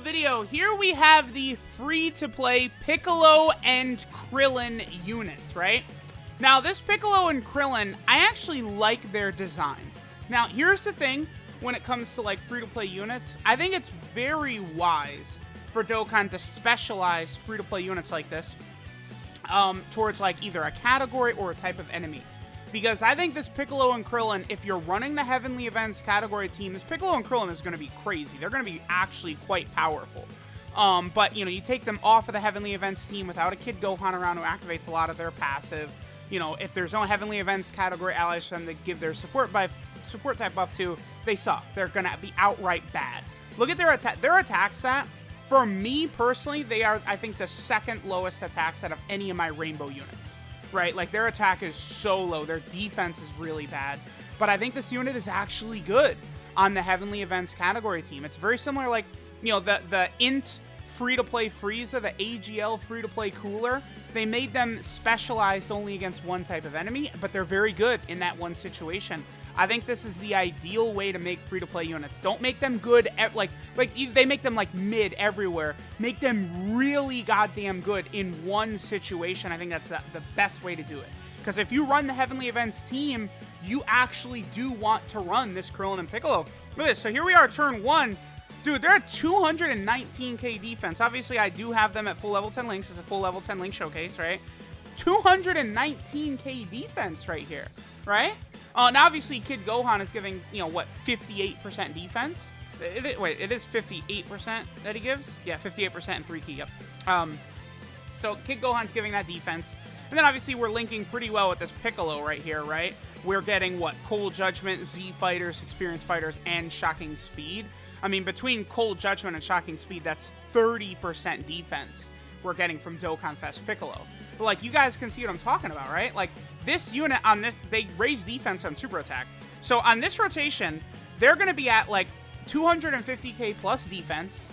video. Here we have the free-to-play Piccolo and Krillin units, right? Now, this Piccolo and Krillin, I actually like their design. Now, here's the thing when it comes to, like, free-to-play units. I think it's very wise for Dokkan to specialize free-to-play units like this towards, like, either a category or a type of enemy. Because I think this Piccolo and Krillin, if you're running the Heavenly Events category team, this Piccolo and Krillin is going to be crazy. They're going to be actually quite powerful. But, you know, you take them off of the Heavenly Events team without a Kid Gohan around who activates a lot of their passive. You know, if there's no Heavenly Events category allies for them to give their support type buff to, they suck. They're going to be outright bad. Look at their attack stat. For me, personally, they are, I think, the second lowest attack stat of any of my Rainbow units. Right? Like, their attack is so low. Their defense is really bad. But I think this unit is actually good on the Heavenly Events category team. It's very similar, like, you know, the Int free-to-play Frieza, the AGL free-to-play Cooler. They made them specialized only against one type of enemy, but they're very good in that one situation. I think this is the ideal way to make free-to-play units. Don't make them good at, like they make them, like, mid everywhere. Make them really goddamn good in one situation. I think that's the best way to do it. Because if you run the Heavenly Events team, you actually do want to run this Krillin and Piccolo. Look at this. So here we are, turn 1. Dude, they're at 219k defense. Obviously, I do have them at full level 10 links. It's a full level 10 link showcase, right? 219k defense right here, right? Now, obviously, Kid Gohan is giving, you know, what, 58% defense? Wait, it is 58% that he gives? Yeah, 58% and 3 key, yep. So, Kid Gohan's giving that defense. And then, obviously, we're linking pretty well with this Piccolo right here, right? We're getting, what, Cold Judgment, Z Fighters, Experienced Fighters, and Shocking Speed. I mean, between Cold Judgment and Shocking Speed, that's 30% defense we're getting from Dokkan Fest Piccolo. But, like, you guys can see what I'm talking about, right? Like, this unit on this, they raise defense on super attack. So on this rotation, they're going to be at, like, 250k plus defense.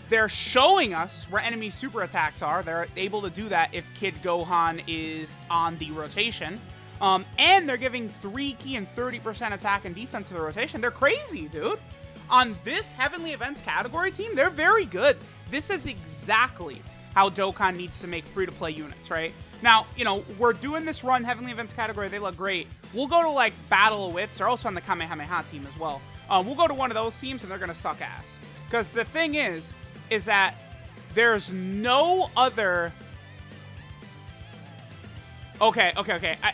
They're showing us where enemy super attacks are. They're able to do that if Kid Gohan is on the rotation. And they're giving 3 key and 30% attack and defense to the rotation. They're crazy, dude. On this Heavenly Events category team, they're very good. This is exactly how Dokkan needs to make free-to-play units, right? Now, you know, we're doing this run, Heavenly Events category. They look great. We'll go to, like, Battle of Wits. They're also on the Kamehameha team as well. We'll go to one of those teams, and they're going to suck ass. Because the thing is that there's no other... Okay.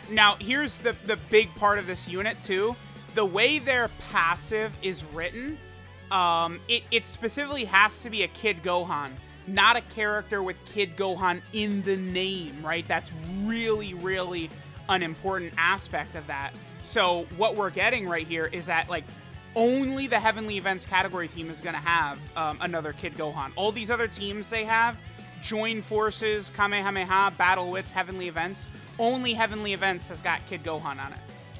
Now, here's the big part of this unit, too. The way their passive is written, it specifically has to be a Kid Gohan, not a character with Kid Gohan in the name, right? That's really, really an important aspect of that. So what we're getting right here is that, like, only the Heavenly Events category team is going to have another Kid Gohan. All these other teams they have, Join Forces, Kamehameha, Battle Wits, Heavenly Events, only Heavenly Events has got Kid Gohan on it.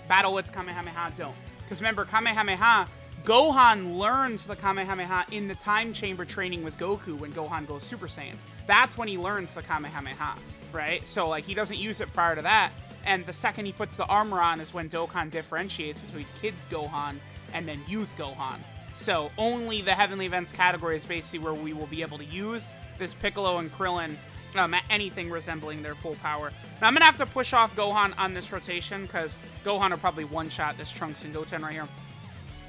Battle Wits, Kamehameha don't. Because remember, Kamehameha, Gohan learns the Kamehameha in the time chamber training with Goku when Gohan goes Super Saiyan. That's when he learns the Kamehameha, right? So, like, he doesn't use it prior to that. And the second he puts the armor on is when Dokkan differentiates between Kid Gohan and then Youth Gohan. So, only the Heavenly Events category is basically where we will be able to use this Piccolo and Krillin at anything resembling their full power. Now, I'm going to have to push off Gohan on this rotation because Gohan will probably one-shot this Trunks and Goten right here.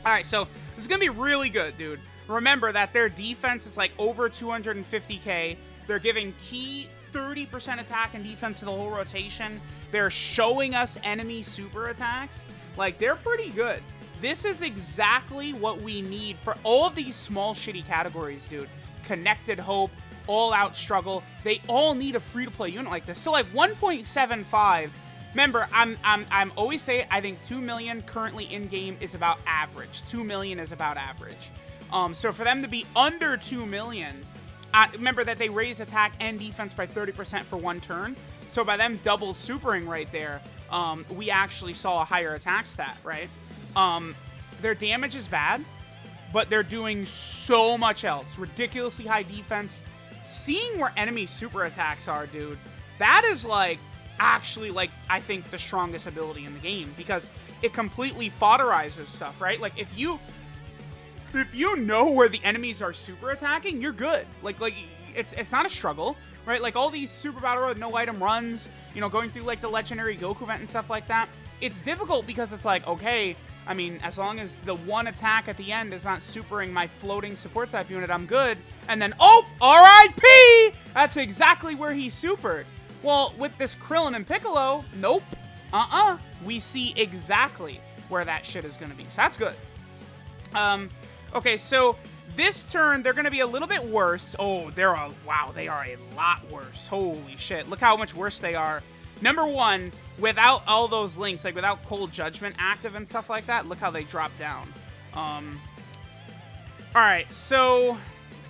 Alright, so this is going to be really good, dude. Remember that their defense is like over 250k. They're giving key 30% attack and defense to the whole rotation. They're showing us enemy super attacks. Like, they're pretty good. This is exactly what we need for all of these small shitty categories, dude. Connected Hope, All Out Struggle. They all need a free-to-play unit like this. So, like, 1.75... Remember, I'm always say I think 2 million currently in game is about average. 2 million is about average. So for them to be under 2 million, remember that they raise attack and defense by 30% for one turn. So by them double supering right there, we actually saw a higher attack stat, right? Their damage is bad, but they're doing so much else. Ridiculously high defense. Seeing where enemy super attacks are, dude, that is like actually, like, I think the strongest ability in the game because it completely fodderizes stuff, right? Like, if you if you know where the enemies are super attacking, you're good. Like it's not a struggle, right? Like all these super battle road no item runs, you know, going through like the legendary Goku event and stuff like that. It's difficult because it's like, okay, I mean, as long as the one attack at the end is not supering my floating support type unit, I'm good. And then, oh, R.I.P. That's exactly where he supered. Well, with this Krillin and Piccolo, nope. We see exactly where that shit is going to be. So that's good. Okay, so this turn, they're going to be a little bit worse. Oh, wow, they are a lot worse. Holy shit. Look how much worse they are. Number one, without all those links, like without Cold Judgment active and stuff like that, look how they drop down. Alright, so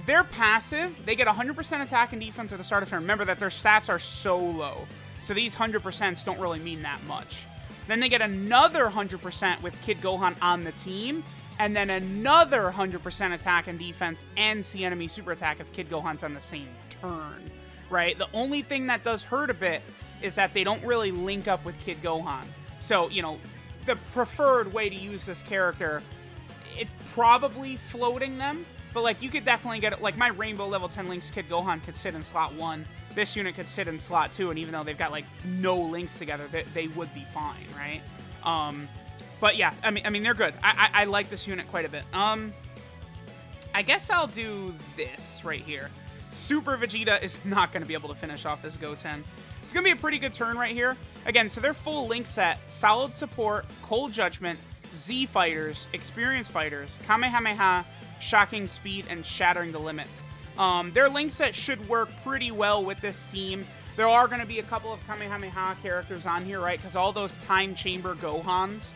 they're passive. They get 100% attack and defense at the start of the turn. Remember that their stats are so low. So these 100% don't really mean that much. Then they get another 100% with Kid Gohan on the team. And then another 100% attack and defense and see enemy super attack if Kid Gohan's on the same turn. Right? The only thing that does hurt a bit is that they don't really link up with Kid Gohan. So, you know, the preferred way to use this character, it's probably floating them, but, like, you could definitely get it. Like, my Rainbow level 10 links Kid Gohan could sit in slot 1. This unit could sit in slot 2, and even though they've got, like, no links together, they would be fine, right? But, yeah, I mean, they're good. I like this unit quite a bit. I guess I'll do this right here. Super Vegeta is not going to be able to finish off this Goten. It's going to be a pretty good turn right here. Again, so their full link set, Solid Support, Cold Judgment, Z Fighters, Experienced Fighters, Kamehameha, Shocking Speed, and Shattering the Limit. Their link set should work pretty well with this team. There are going to be a couple of Kamehameha characters on here, right? Because all those Time Chamber Gohans,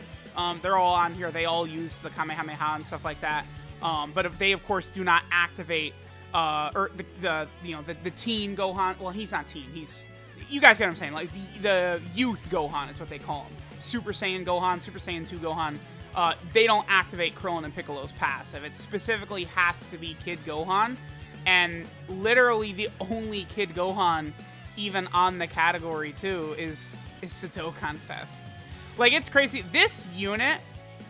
they're all on here. They all use the Kamehameha and stuff like that. But if they, of course, do not activate, or the teen Gohan. Well, he's not teen. You guys get what I'm saying. Like, the youth Gohan is what they call him. Super Saiyan Gohan, Super Saiyan 2 Gohan. They don't activate Krillin and Piccolo's passive. It specifically has to be Kid Gohan. And literally the only Kid Gohan even on the category, too, is the Dokkan Fest. Like, it's crazy. This unit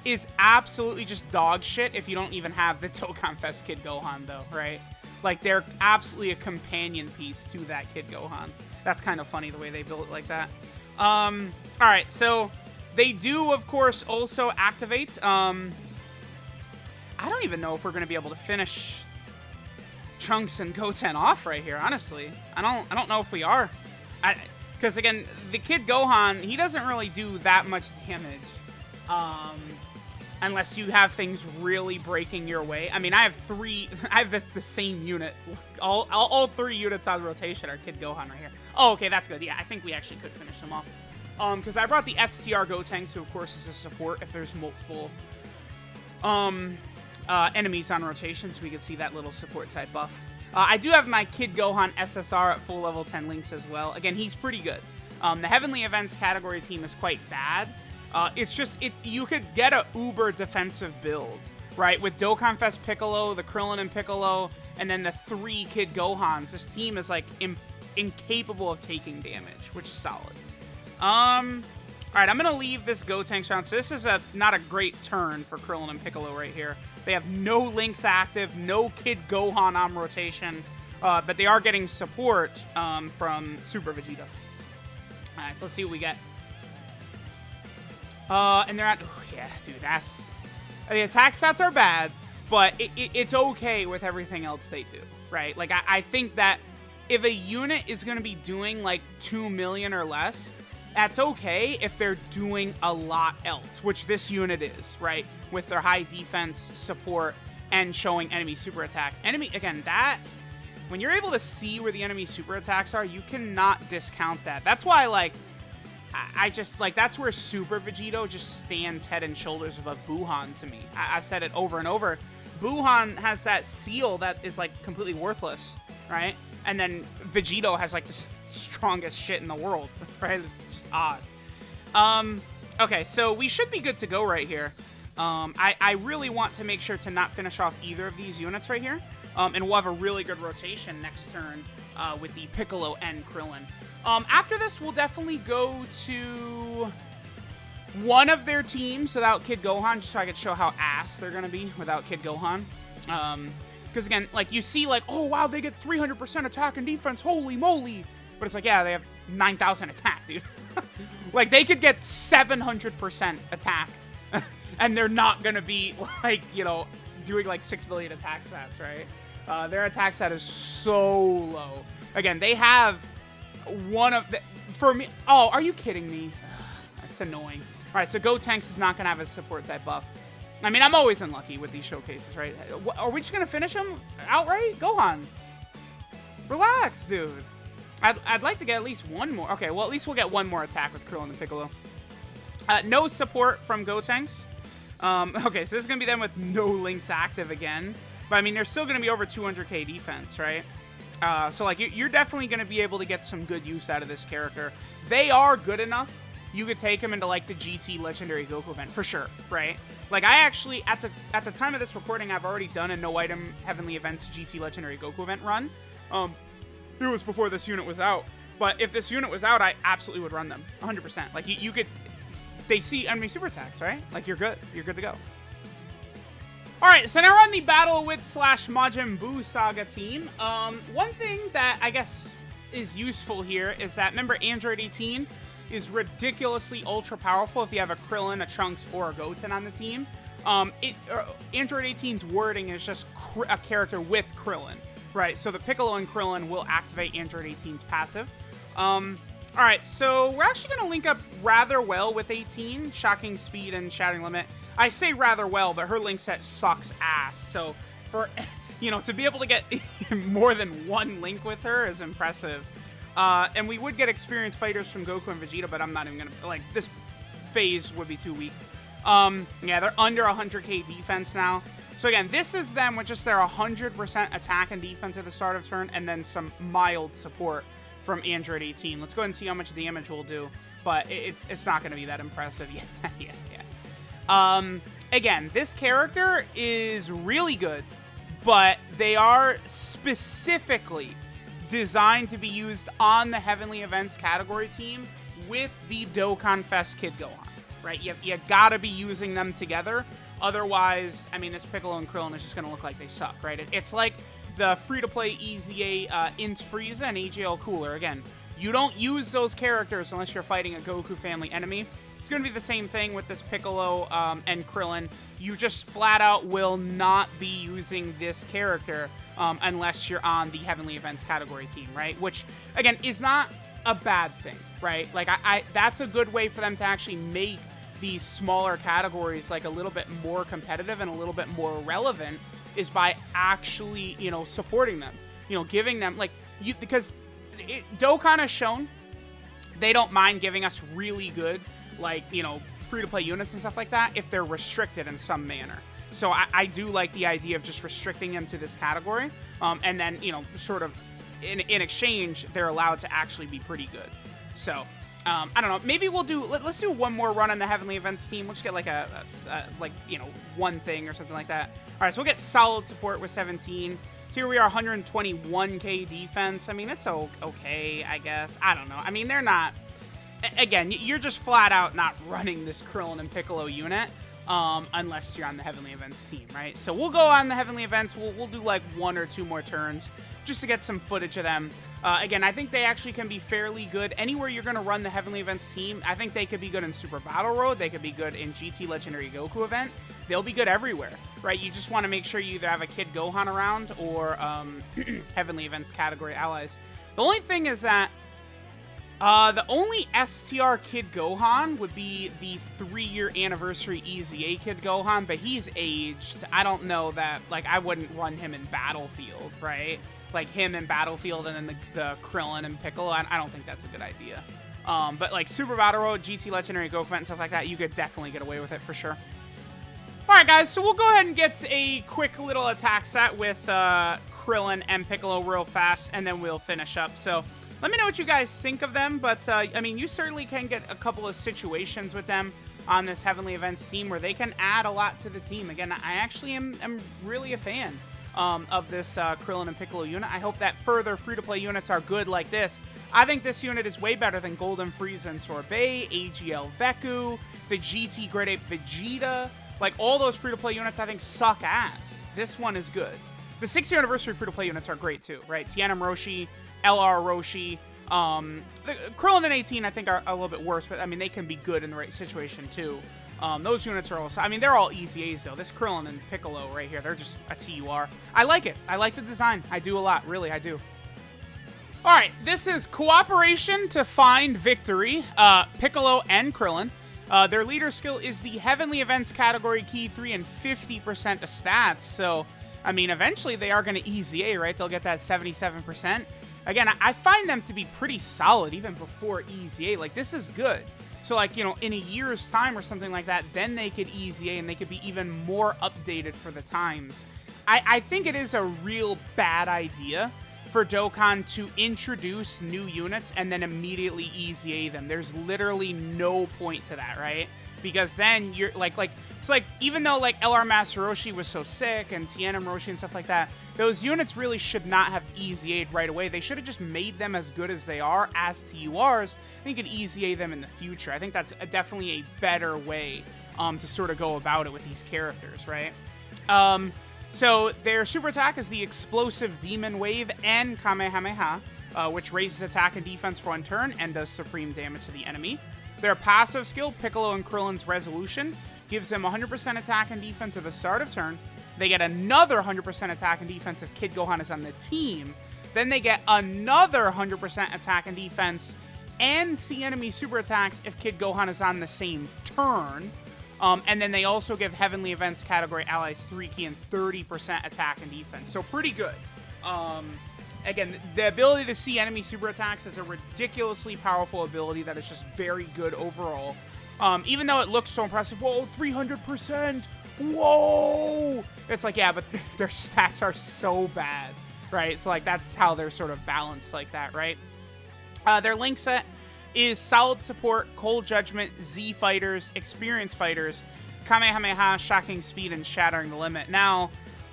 is absolutely just dog shit if you don't even have the Dokkan Fest Kid Gohan, though, right? Like, they're absolutely a companion piece to that Kid Gohan. That's kind of funny the way they built it like that. Alright, so they do, of course, also activate. I don't even know if we're going to be able to finish Trunks and Goten off right here, honestly. I don't know if we are. Because, again, the Kid Gohan, he doesn't really do that much damage. Unless you have things really breaking your way. I mean, I have the same unit. All 3 units on rotation are Kid Gohan right here. Oh, okay, that's good. Yeah, I think we actually could finish them off. Because I brought the STR Gotenks, who of course is a support if there's multiple enemies on rotation, so we could see that little support type buff. I do have my Kid Gohan SSR at full level 10 links as well. Again, he's pretty good. The Heavenly Events category team is quite bad. It's just, you could get a uber defensive build, right? With Dokkan Fest Piccolo, the Krillin and Piccolo, and then the 3 Kid Gohans. This team is, like, incapable of taking damage, which is solid. Alright, I'm going to leave this Gotenks round. So this is not a great turn for Krillin and Piccolo right here. They have no links active, no Kid Gohan on rotation, but they are getting support from Super Vegeta. Alright, so let's see what we get. And they're at... Oh, yeah, dude, that's... The attack stats are bad, but it's okay with everything else they do, right? Like, I think that if a unit is going to be doing, like, 2 million or less, that's okay if they're doing a lot else, which this unit is, right? With their high defense, support, and showing enemy super attacks. Again, when you're able to see where the enemy super attacks are, you cannot discount that. That's why, like, I just, like, that's where Super Vegito just stands head and shoulders above Buhan to me. I've said it over and over. Buhan has that seal that is, like, completely worthless, right? And then Vegito has, like, the strongest shit in the world, right? It's just odd. Okay, so we should be good to go right here. I really want to make sure to not finish off either of these units right here. And we'll have a really good rotation next turn with the Piccolo and Krillin. After this, we'll definitely go to... one of their teams without Kid Gohan, just so I could show how ass they're going to be without Kid Gohan. Because, again, like, you see, like, oh, wow, they get 300% attack and defense, holy moly. But it's like, yeah, they have 9,000 attack, dude. Like, they could get 700% attack, and they're not going to be, like, you know, doing, like, 6 million attack stats, right? Their attack stat is so low. Again, they have one of the... For me... Oh, are you kidding me? That's annoying. All right, so Gotenks is not going to have a support type buff. I mean, I'm always unlucky with these showcases, right? Are we just going to finish him outright? Gohan. Relax, dude. I'd like to get at least one more. Okay, well, at least we'll get one more attack with Krillin and Piccolo. No support from Gotenks. Okay, so this is going to be them with no links active again. But, I mean, they're still going to be over 200k defense, right? So, like, you're definitely going to be able to get some good use out of this character. They are good enough. You could take him into, like, the GT Legendary Goku event, for sure, right? Like, I actually, at the time of this recording, I've already done a no-item Heavenly Events GT Legendary Goku event run. It was before this unit was out. But if this unit was out, I absolutely would run them, 100%. Like, you could, they see enemy super attacks, right? Like, you're good. You're good to go. Alright, so now we're on the Battle of Wits / Majin Buu Saga team. One thing that I guess is useful here is that, remember, Android 18 is ridiculously ultra powerful if you have a Krillin, a Trunks, or a Goten on the team. Android 18's wording is just a character with Krillin, right? So the Piccolo and Krillin will activate Android 18's passive. Alright, so we're actually going to link up rather well with 18, Shocking Speed and Shattering Limit. I say rather well, but her link set sucks ass. So for, you know, to be able to get more than one link with her is impressive. And we would get experienced fighters from Goku and Vegeta, but I'm not even going to, like, this phase would be too weak. Yeah, they're under 100k defense now. So again, this is them with just their 100% attack and defense at the start of turn, and then some mild support from Android 18. Let's go ahead and see how much damage we'll do, but it's not going to be that impressive. Yeah. Again, this character is really good, but they are specifically designed to be used on the Heavenly Events category team with the Dokkan Fest Kid Gohan, right? You gotta be using them together. Otherwise, I mean, this Piccolo and Krillin is just gonna look like they suck, right? It's like the free-to-play EZA Int Frieza and AJL Cooler. Again, you don't use those characters unless you're fighting a Goku family enemy. It's going to be the same thing with this Piccolo and Krillin. You just flat out will not be using this character unless you're on the Heavenly Events category team, right? Which, again, is not a bad thing, right? Like, that's a good way for them to actually make these smaller categories, like, a little bit more competitive and a little bit more relevant, is by actually, you know, supporting them. You know, giving them, like, because Dokkan has shown they don't mind giving us really good, like, you know, free-to-play units and stuff like that if they're restricted in some manner. So I do like the idea of just restricting them to this category, and then, you know, sort of in exchange, they're allowed to actually be pretty good. So, I don't know, maybe we'll do, let's do one more run on the Heavenly Events team. We'll just get like like, you know, one thing or something like that. All right, so we'll get solid support with 17. Here we are, 121k defense. I mean, it's okay, I guess. I don't know. I mean, they're not... Again, you're just flat out not running this Krillin and Piccolo unit unless you're on the Heavenly Events team, right? So we'll go on the Heavenly Events. We'll do like 1 or 2 more turns just to get some footage of them. Again, I think they actually can be fairly good. Anywhere you're going to run the Heavenly Events team, I think they could be good in Super Battle Road. They could be good in GT Legendary Goku event. They'll be good everywhere, right? You just want to make sure you either have a Kid Gohan around or Heavenly Events category allies. The only thing is that the only STR Kid Gohan would be the 3-year anniversary EZA Kid Gohan, but he's aged. I don't know that, like, I wouldn't run him in Battlefield, right? Like, him in Battlefield and then the Krillin and Piccolo, I don't think that's a good idea. But, like, Super Battle Road, GT Legendary Goku and stuff like that, you could definitely get away with it for sure. Alright, guys, so we'll go ahead and get a quick little attack set with Krillin and Piccolo real fast, and then we'll finish up. So let me know what you guys think of them, but, I mean, you certainly can get a couple of situations with them on this Heavenly Events team where they can add a lot to the team. Again, I actually am really a fan of this Krillin and Piccolo unit. I hope that further free-to-play units are good like this. I think this unit is way better than Golden Frieza and Sorbet, AGL Veku, the GT Great Ape Vegeta. Like, all those free-to-play units I think suck ass. This one is good. The 6th anniversary free-to-play units are great too, right? TNM Roshi, LR Roshi, the Krillin and 18 I think are a little bit worse, but I mean, they can be good in the right situation too. Those units are also, I mean, they're all easy A's though. This Krillin and Piccolo right here, they're just a TUR. I like it. I like the design. I do a lot. Really, I do. All right, this is Cooperation to Find Victory, Piccolo and Krillin. Their leader skill is the Heavenly Events category key 3 and 50% to stats. So, I mean, eventually they are going to easy A, right? They'll get that 77%. Again, I find them to be pretty solid even before easy A. Like, this is good. So, like, you know, in a year's time or something like that, then they could easy A and they could be even more updated for the times. I think it is a real bad idea for Dokkan to introduce new units and then immediately easy A them. There's literally no point to that, right? Because then you're like it's like, even though like LR Master Roshi was so sick and TNM Roshi and stuff like that, those units really should not have easy A'd right away. They should have just made them as good as they are as TURs. I think you could easy A them in the future. I think that's definitely a better way to sort of go about it with these characters, right? So their super attack is the Explosive Demon Wave and Kamehameha, which raises attack and defense for 1 turn and does supreme damage to the enemy. Their passive skill, Piccolo and Krillin's Resolution, gives them 100% attack and defense at the start of turn. They get another 100% attack and defense if Kid Gohan is on the team. Then they get another 100% attack and defense and see enemy super attacks if Kid Gohan is on the same turn. And then they also give Heavenly Events category allies 3 key and 30% attack and defense. So pretty good. Again, the ability to see enemy super attacks is a ridiculously powerful ability that is just very good overall. Even though it looks so impressive, whoa, 300%, whoa! It's like, yeah, but their stats are so bad, right? So, like, that's how they're sort of balanced like that, right? Their link set is Solid Support, Cold Judgment, Z Fighters, Experienced Fighters, Kamehameha, Shocking Speed, and Shattering the Limit. Now,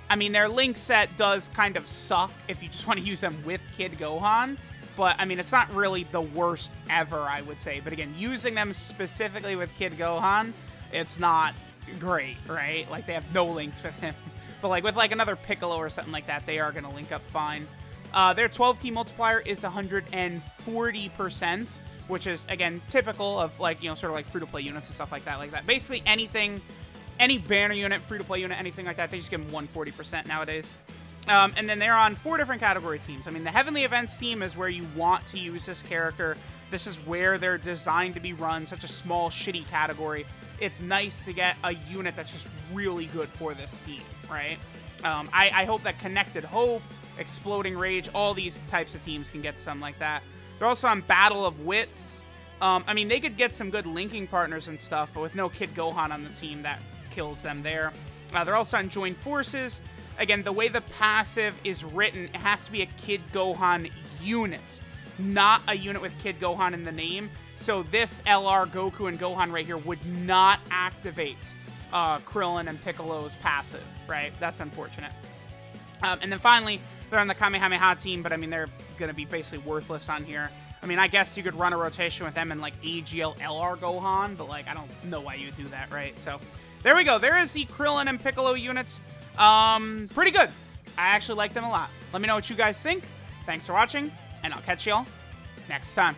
I mean, their link set does kind of suck if you just want to use them with Kid Gohan, but, I mean, it's not really the worst ever, I would say. But again, using them specifically with Kid Gohan, it's not great, right? Like, they have no links with him. But, like, with, like, another Piccolo or something like that, they are going to link up fine. Their 12-key multiplier is 140%, which is, again, typical of, like, you know, sort of like free-to-play units and stuff like that. Basically anything, any banner unit, free-to-play unit, anything like that, they just give them 140% nowadays. And then they're on 4 different category teams. I mean, the Heavenly Events team is where you want to use this character. This is where they're designed to be run, such a small, shitty category. It's nice to get a unit that's just really good for this team, right? I hope that Connected Hope, Exploding Rage, all these types of teams can get some like that. They're also on Battle of Wits. I mean, they could get some good linking partners and stuff, but with no Kid Gohan on the team, that kills them there. They're also on Joined Forces. Again, the way the passive is written, it has to be a Kid Gohan unit, not a unit with Kid Gohan in the name. So this LR, Goku, and Gohan right here would not activate Krillin and Piccolo's passive, right? That's unfortunate. And then finally, they're on the Kamehameha team, but I mean, they're going to be basically worthless on here. I mean, I guess you could run a rotation with them in like AGL LR Gohan, but like, I don't know why you would do that, right? So there we go. There is the Krillin and Piccolo units. Pretty good. I actually like them a lot. Let me know what you guys think. Thanks for watching, and I'll catch y'all next time.